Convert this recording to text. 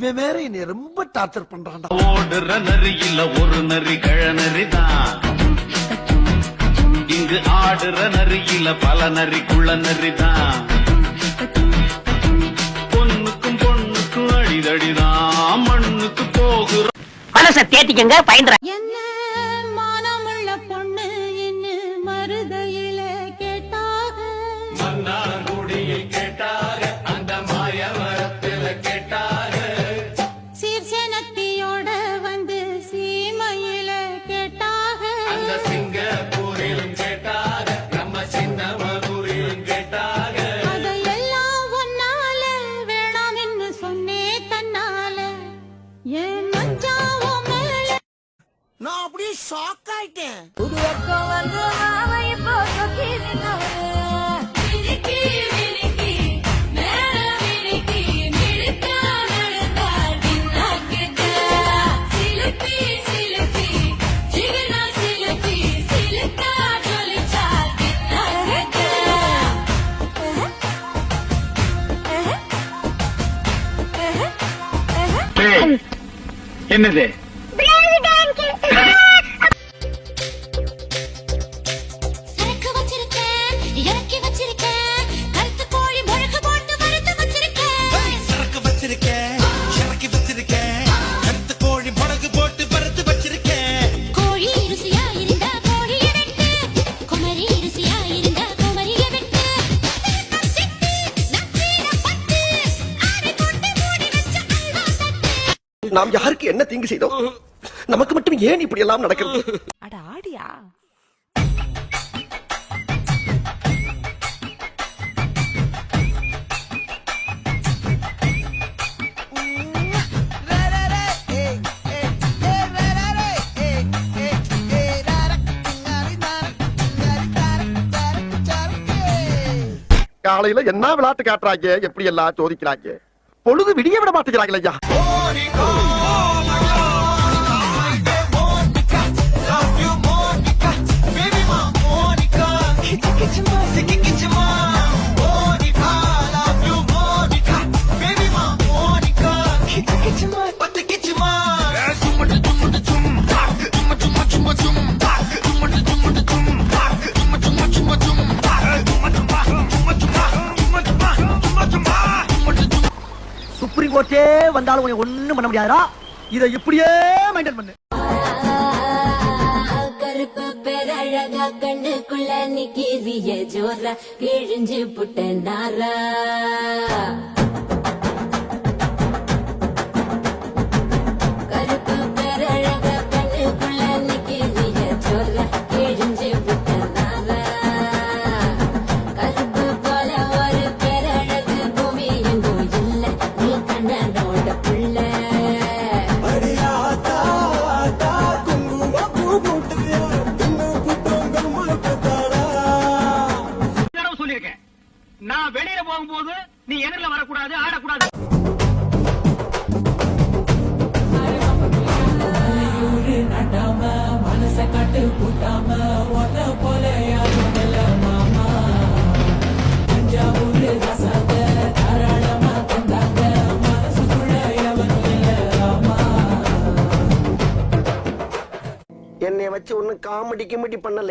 இவன் வேற என்னை ரொம்ப டார்ச்சர் பண்றான்டா. ஓடுற நரி இல்ல ஒரு நரி கழநரிதான். இங்கு ஆடுற நரி இல்ல பல நரி குள்ள நரிதான். பொண்ணுக்கும் பொண்ணுக்கும் அடிதடிதான். மண்ணுக்கு போகுற மனசை தேத்திக்கங்க பயந்துற. என்ன மானமுள்ள பொண்ணு இன்னு மருதையில கேட்டாக, மன்னார்குடியில் கேட்டாக, அந்த மாயவரத்தில் கேட்டாக, சீர்சனத்தியோட வந்து சீமையில கேட்டாக, அந்த சிங்கப்பூரிலும் கேட்டாக, நம்ம சின்ன மதுரிலும் கேட்டாக. அதையெல்லாம் ஒன்னால வேணாம் என்று சொன்னே தன்னால என் மஞ்சாவோ மேல நான் அப்படியே ஷாக் ஆயிட்டேன். என்னது சரக்கு வச்சிருக்கேன், இறக்கி வச்சிருக்கேன், கருத்து கோழி முழக்கு போட்டு வறுத்து வச்சிருக்கேன். சரக்கு வச்சிருக்கேன், இறக்கி வச்சிருக்கேன், கருத்து கோழி முளகு போட்டு பருத்து வச்சிருக்கேன். கோழி ருசியா இருந்தா கோழியை வெட்டு, குமரி ருசியா இருந்தா குமரியை வெட்டு. சிட்டு, நச்சீன பட்டு, ஆடை போட்டு மூடி வச்ச அல்வா தட்டு. நாம் யாருக்கு என்ன தீங்கு செய்தோம்? நமக்கு மட்டும் ஏன் இப்படி எல்லாம் நடக்கிறது? அட ஆடியா. காலையில என்ன விளையாட்டு காட்டுறாங்க, எப்படி எல்லாம் சோதிக்கிறாங்க. பொழுது விடிய விட மாட்டேங்கிறாங்களே ஐயா. சுப்ரீம் கோர்ட்டே வந்தாலும் உன்னை ஒண்ணும் பண்ண முடியாதா. இதை இப்படியே மெயின்டைன் பண்ணு. கருப்பு பேரழகா கண்ணுக்குள்ள நிக்கிறிய ஜோரா கிழிஞ்சு புட்ட நாரா. கருப்பு பேரழகா கண்ணுக்குள்ள நிக்கிறிய ஜோரா கிழிஞ்சு புட்ட நாரா. கருப்பு போல ஒரு பேரழகு பூமி எங்கும் இல்ல, நீ கண்ணனோட புள்ள. சொல்லிருக்கேன், நான் வெளியில போகும்போது நீ எதிரில வரக்கூடாது, ஆடக்கூடாது. என்னை வச்சு ஒண்ணு காமெடி கிமெடி பண்ணல.